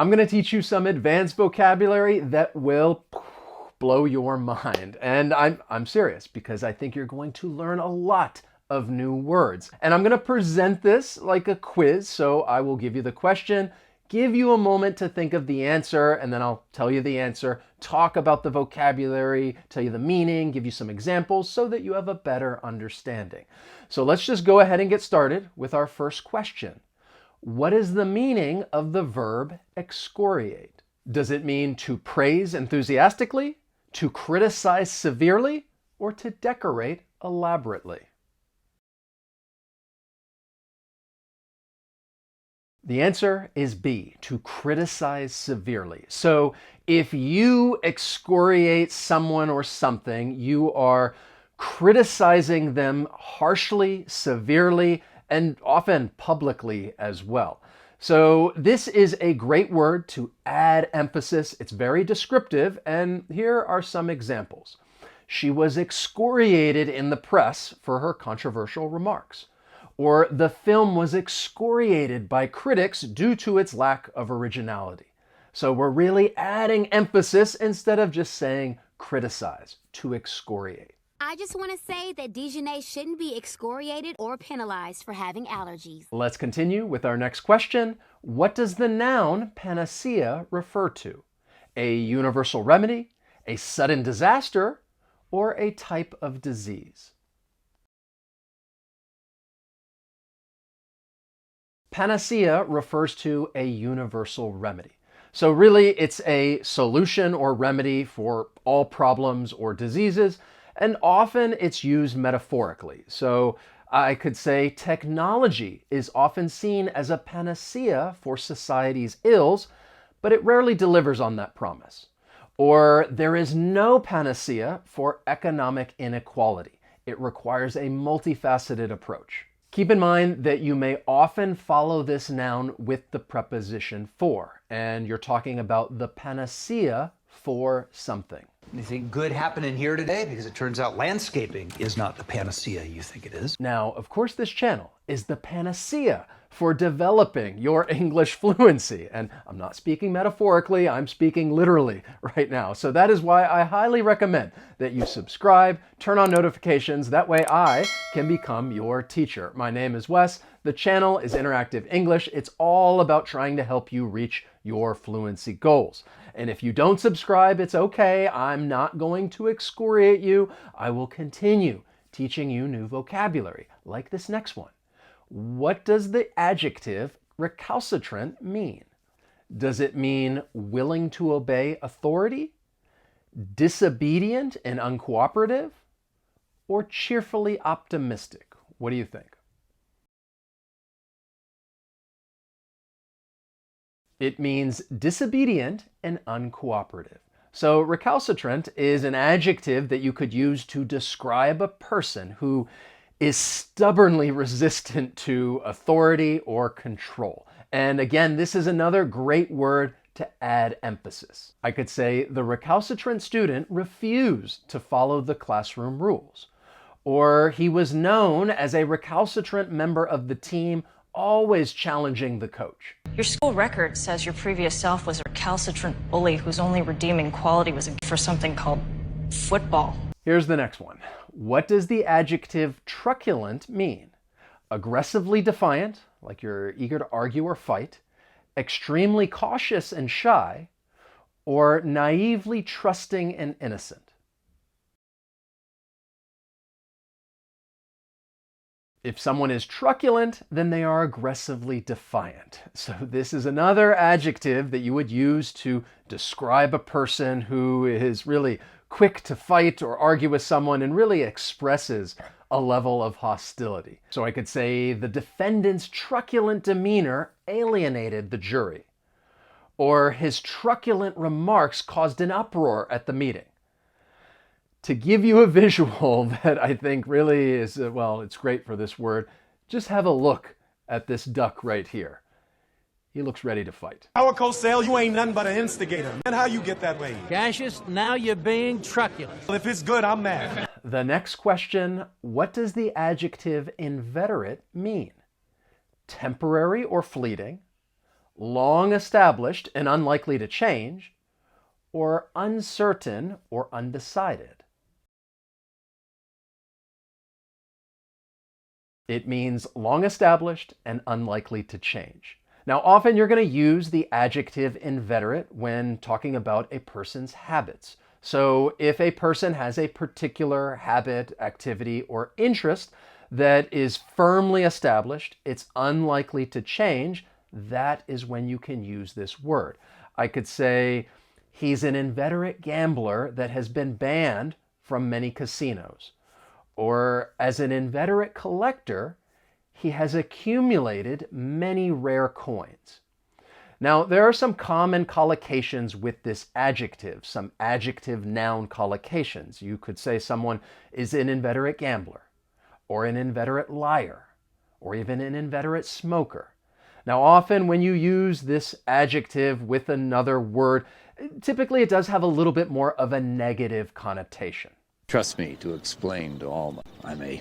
I'm going to teach you some advanced vocabulary that will blow your mind. And I'm serious because I think you're going to learn a lot of new words. And I'm going to present this like a quiz. So I will give you the question, give you a moment to think of the answer, and then I'll tell you the answer, talk about the vocabulary, tell you the meaning, give you some examples so that you have a better understanding. So let's just go ahead and get started with our first question. What is the meaning of the verb excoriate? Does it mean to praise enthusiastically, to criticize severely, or to decorate elaborately? The answer is B, to criticize severely. So if you excoriate someone or something, you are criticizing them harshly, severely, and often publicly as well. So this is a great word to add emphasis. It's very descriptive, and here are some examples. She was excoriated in the press for her controversial remarks. Or the film was excoriated by critics due to its lack of originality. So we're really adding emphasis instead of just saying criticize, to excoriate. I just want to say that Dijonais shouldn't be excoriated or penalized for having allergies. Let's continue with our next question. What does the noun panacea refer to? A universal remedy, a sudden disaster, or a type of disease? Panacea refers to a universal remedy. So really, it's a solution or remedy for all problems or diseases, and often it's used metaphorically. So I could say technology is often seen as a panacea for society's ills, but it rarely delivers on that promise. Or there is no panacea for economic inequality. It requires a multifaceted approach. Keep in mind that you may often follow this noun with the preposition for, and you're talking about the panacea for something. Anything good happening here today? Because it turns out landscaping is not the panacea you think it is. Now, of course, this channel is the panacea for developing your English fluency. And I'm not speaking metaphorically, I'm speaking literally right now. So that is why I highly recommend that you subscribe, turn on notifications, that way I can become your teacher. My name is Wes, the channel is Interactive English. It's all about trying to help you reach your fluency goals. And if you don't subscribe, it's okay. I'm not going to excoriate you. I will continue teaching you new vocabulary, like this next one. What does the adjective recalcitrant mean? Does it mean willing to obey authority, disobedient and uncooperative, or cheerfully optimistic? What do you think? It means disobedient and uncooperative. So recalcitrant is an adjective that you could use to describe a person who is stubbornly resistant to authority or control. And again, this is another great word to add emphasis. I could say the recalcitrant student refused to follow the classroom rules. Or he was known as a recalcitrant member of the team, always challenging the coach. Your school record says your previous self was a recalcitrant bully whose only redeeming quality was for something called football. Here's the next one. What does the adjective truculent mean? Aggressively defiant, like you're eager to argue or fight, extremely cautious and shy, or naively trusting and innocent? If someone is truculent, then they are aggressively defiant. So this is another adjective that you would use to describe a person who is really quick to fight or argue with someone and really expresses a level of hostility. So I could say the defendant's truculent demeanor alienated the jury, or his truculent remarks caused an uproar at the meeting. To give you a visual that I think really is, well, it's great for this word, just have a look at this duck right here. He looks ready to fight. Our co-sale, you ain't nothing but an instigator. And how you get that way? Cassius, now you're being truculent. Well, if it's good, I'm mad. The next question, what does the adjective inveterate mean? Temporary or fleeting, long established and unlikely to change, or uncertain or undecided. It means long established and unlikely to change. Now, often you're going to use the adjective inveterate when talking about a person's habits. So if a person has a particular habit, activity, or interest that is firmly established, it's unlikely to change, that is when you can use this word. I could say, he's an inveterate gambler that has been banned from many casinos. Or as an inveterate collector, he has accumulated many rare coins. Now, there are some common collocations with this adjective, some adjective noun collocations. You could say someone is an inveterate gambler, or an inveterate liar, or even an inveterate smoker. Now, often when you use this adjective with another word, typically it does have a little bit more of a negative connotation. Trust me to explain to all I'm a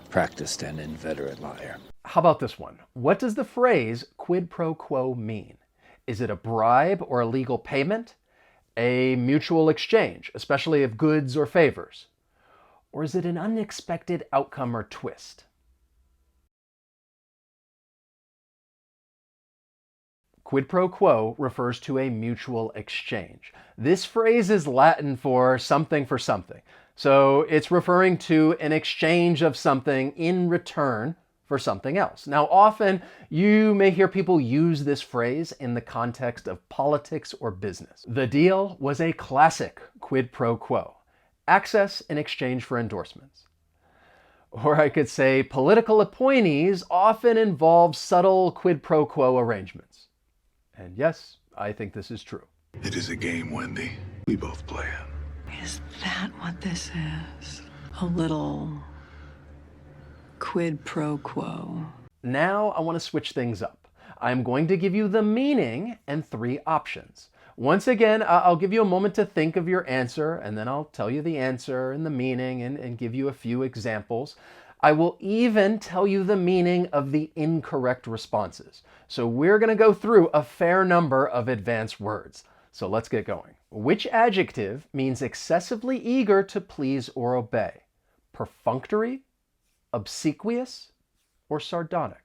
practiced and inveterate liar. How about this one? What does the phrase quid pro quo mean? Is it a bribe or a legal payment? A mutual exchange, especially of goods or favors? Or is it an unexpected outcome or twist? Quid pro quo refers to a mutual exchange. This phrase is Latin for something. So it's referring to an exchange of something in return for something else. Now, often you may hear people use this phrase in the context of politics or business. The deal was a classic quid pro quo, access in exchange for endorsements. Or I could say political appointees often involve subtle quid pro quo arrangements. And yes, I think this is true. It is a game, Wendy. We both play it. Is that what this is? A little quid pro quo. Now I want to switch things up. I'm going to give you the meaning and 3 options. Once again, I'll give you a moment to think of your answer, and then I'll tell you the answer and the meaning and give you a few examples. I will even tell you the meaning of the incorrect responses. So we're going to go through a fair number of advanced words. So let's get going. Which adjective means excessively eager to please or obey? Perfunctory, obsequious, or sardonic?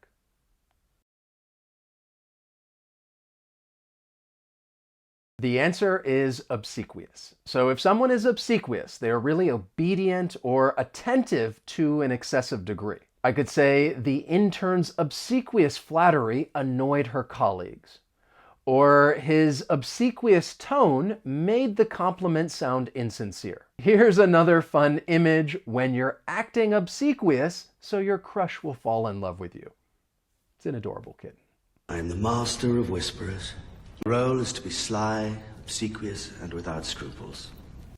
The answer is obsequious. So if someone is obsequious, they are really obedient or attentive to an excessive degree. I could say the intern's obsequious flattery annoyed her colleagues, or his obsequious tone made the compliment sound insincere. Here's another fun image when you're acting obsequious so your crush will fall in love with you. It's an adorable kitten. I am the master of whisperers. My role is to be sly, obsequious, and without scruples.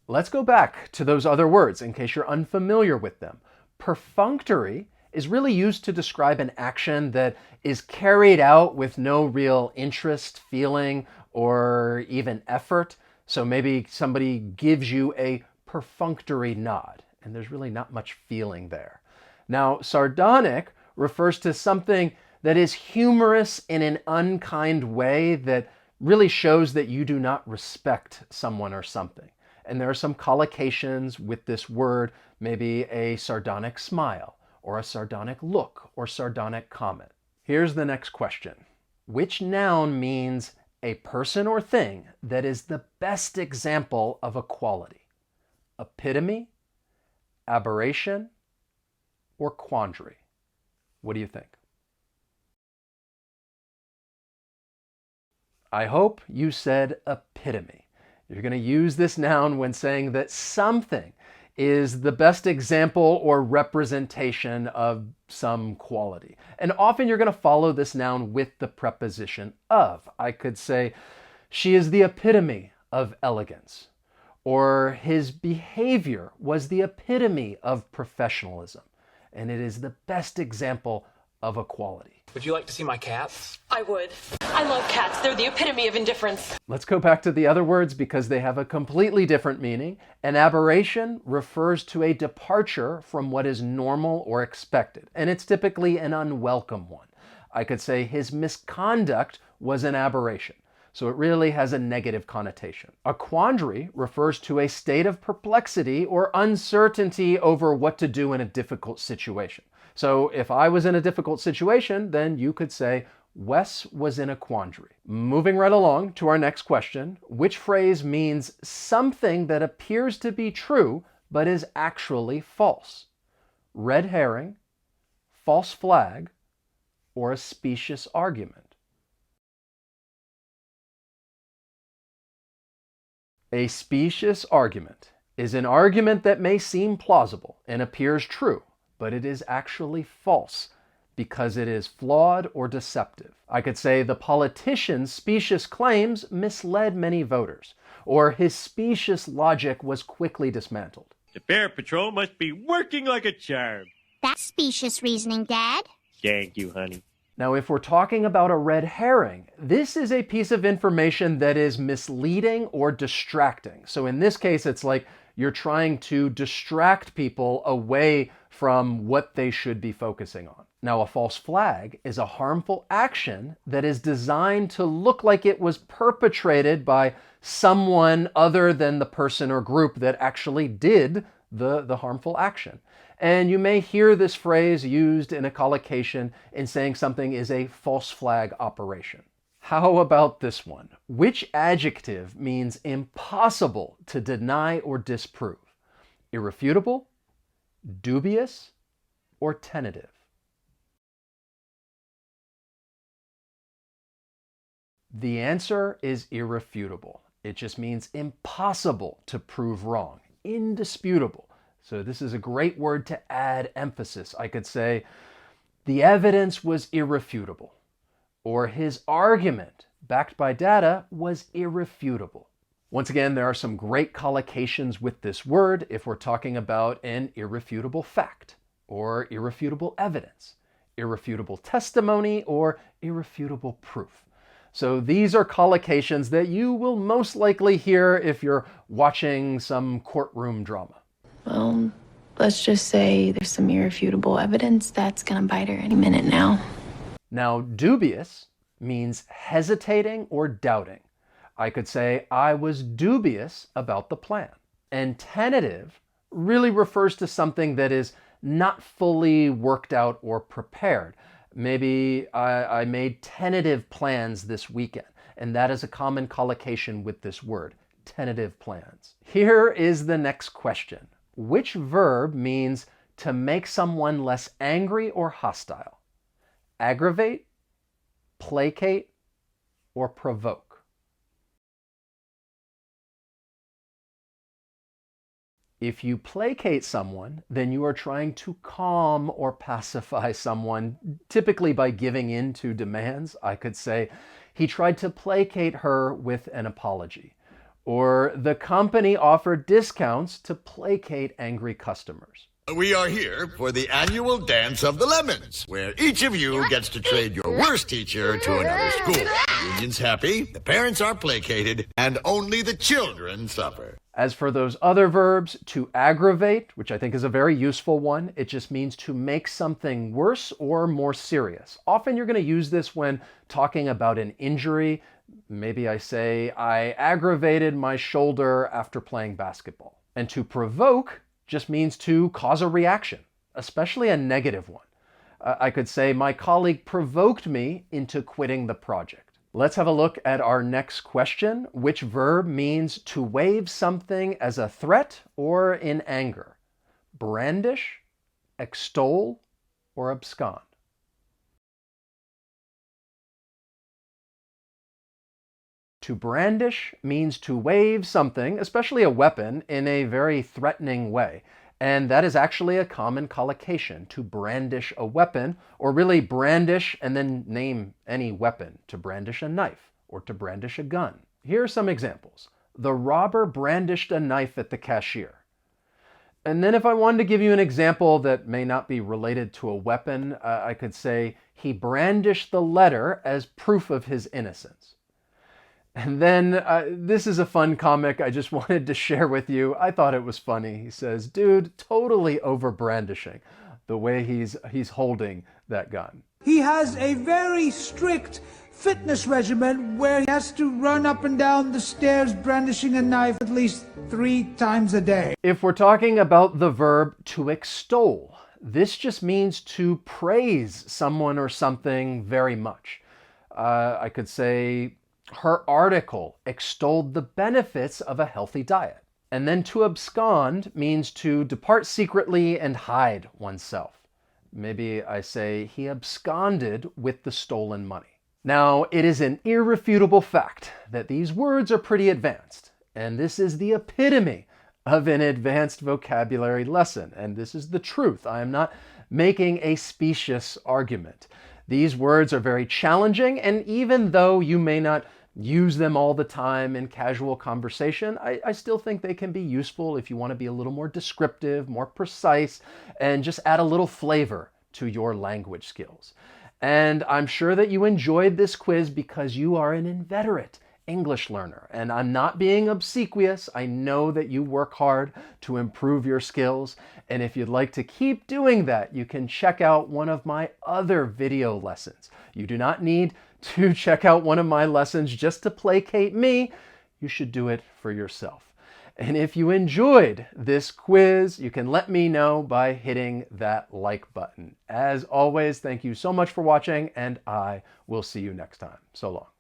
Let's go back to those other words in case you're unfamiliar with them. Perfunctory is really used to describe an action that is carried out with no real interest, feeling, or even effort. So maybe somebody gives you a perfunctory nod, and there's really not much feeling there. Now, sardonic refers to something that is humorous in an unkind way that really shows that you do not respect someone or something. And there are some collocations with this word, maybe a sardonic smile, or a sardonic look, or sardonic comment. Here's the next question. Which noun means a person or thing that is the best example of a quality? Epitome, aberration, or quandary? What do you think? I hope you said epitome. You're going to use this noun when saying that something is the best example or representation of some quality. And often you're going to follow this noun with the preposition of. I could say, she is the epitome of elegance, or his behavior was the epitome of professionalism, and it is the best example of a quality. Would you like to see my cats? I would. I love cats. They're the epitome of indifference. Let's go back to the other words because they have a completely different meaning. An aberration refers to a departure from what is normal or expected, and it's typically an unwelcome one. I could say his misconduct was an aberration. So it really has a negative connotation. A quandary refers to a state of perplexity or uncertainty over what to do in a difficult situation. So if I was in a difficult situation, then you could say, Wes was in a quandary. Moving right along to our next question, which phrase means something that appears to be true but is actually false? Red herring, false flag, or a specious argument? A specious argument is an argument that may seem plausible and appears true, but it is actually false because it is flawed or deceptive. I could say the politician's specious claims misled many voters, or his specious logic was quickly dismantled. The Bear Patrol must be working like a charm. That's specious reasoning, Dad. Thank you, honey. Now, if we're talking about a red herring, this is a piece of information that is misleading or distracting. So in this case, it's like you're trying to distract people away from what they should be focusing on. Now, a false flag is a harmful action that is designed to look like it was perpetrated by someone other than the person or group that actually did the harmful action. And you may hear this phrase used in a collocation in saying something is a false flag operation. How about this one? Which adjective means impossible to deny or disprove? Irrefutable, dubious, or tentative? The answer is irrefutable. It just means impossible to prove wrong, indisputable. So this is a great word to add emphasis. I could say, the evidence was irrefutable, or his argument, backed by data, was irrefutable. Once again, there are some great collocations with this word if we're talking about an irrefutable fact, or irrefutable evidence, irrefutable testimony, or irrefutable proof. So these are collocations that you will most likely hear if you're watching some courtroom drama. Well, let's just say there's some irrefutable evidence that's gonna bite her any minute now. Now, dubious means hesitating or doubting. I could say, I was dubious about the plan. And tentative really refers to something that is not fully worked out or prepared. Maybe I made tentative plans this weekend, and that is a common collocation with this word, tentative plans. Here is the next question. Which verb means to make someone less angry or hostile? Aggravate, placate, or provoke? If you placate someone, then you are trying to calm or pacify someone, typically by giving in to demands. I could say, he tried to placate her with an apology. Or the company offered discounts to placate angry customers. We are here for the annual Dance of the Lemons, where each of you gets to trade your worst teacher to another school. The union's happy, the parents are placated, and only the children suffer. As for those other verbs, to aggravate, which I think is a very useful one, it just means to make something worse or more serious. Often you're going to use this when talking about an injury. Maybe I say, I aggravated my shoulder after playing basketball. And to provoke just means to cause a reaction, especially a negative one. I could say, my colleague provoked me into quitting the project. Let's have a look at our next question. Which verb means to wave something as a threat or in anger? Brandish, extol, or abscond? To brandish means to wave something, especially a weapon, in a very threatening way. And that is actually a common collocation, to brandish a weapon, or really brandish and then name any weapon, to brandish a knife or to brandish a gun. Here are some examples. The robber brandished a knife at the cashier. And then if I wanted to give you an example that may not be related to a weapon, I could say, he brandished the letter as proof of his innocence. And then, this is a fun comic I just wanted to share with you. I thought it was funny. He says, dude, totally over brandishing the way he's holding that gun. He has a very strict fitness regimen where he has to run up and down the stairs brandishing a knife at least 3 times a day. If we're talking about the verb to extol, this just means to praise someone or something very much. I could say, her article extolled the benefits of a healthy diet. And then to abscond means to depart secretly and hide oneself. Maybe I say, he absconded with the stolen money. Now, it is an irrefutable fact that these words are pretty advanced, and this is the epitome of an advanced vocabulary lesson, and this is the truth. I am not making a specious argument. These words are very challenging, and even though you may not use them all the time in casual conversation, I still think they can be useful if you want to be a little more descriptive, more precise, and just add a little flavor to your language skills. And I'm sure that you enjoyed this quiz because you are an inveterate English learner. And I'm not being obsequious. I know that you work hard to improve your skills. And if you'd like to keep doing that, you can check out one of my other video lessons. You do not need to check out one of my lessons just to placate me. You should do it for yourself. And if you enjoyed this quiz, you can let me know by hitting that like button. As always, thank you so much for watching, and I will see you next time. So long.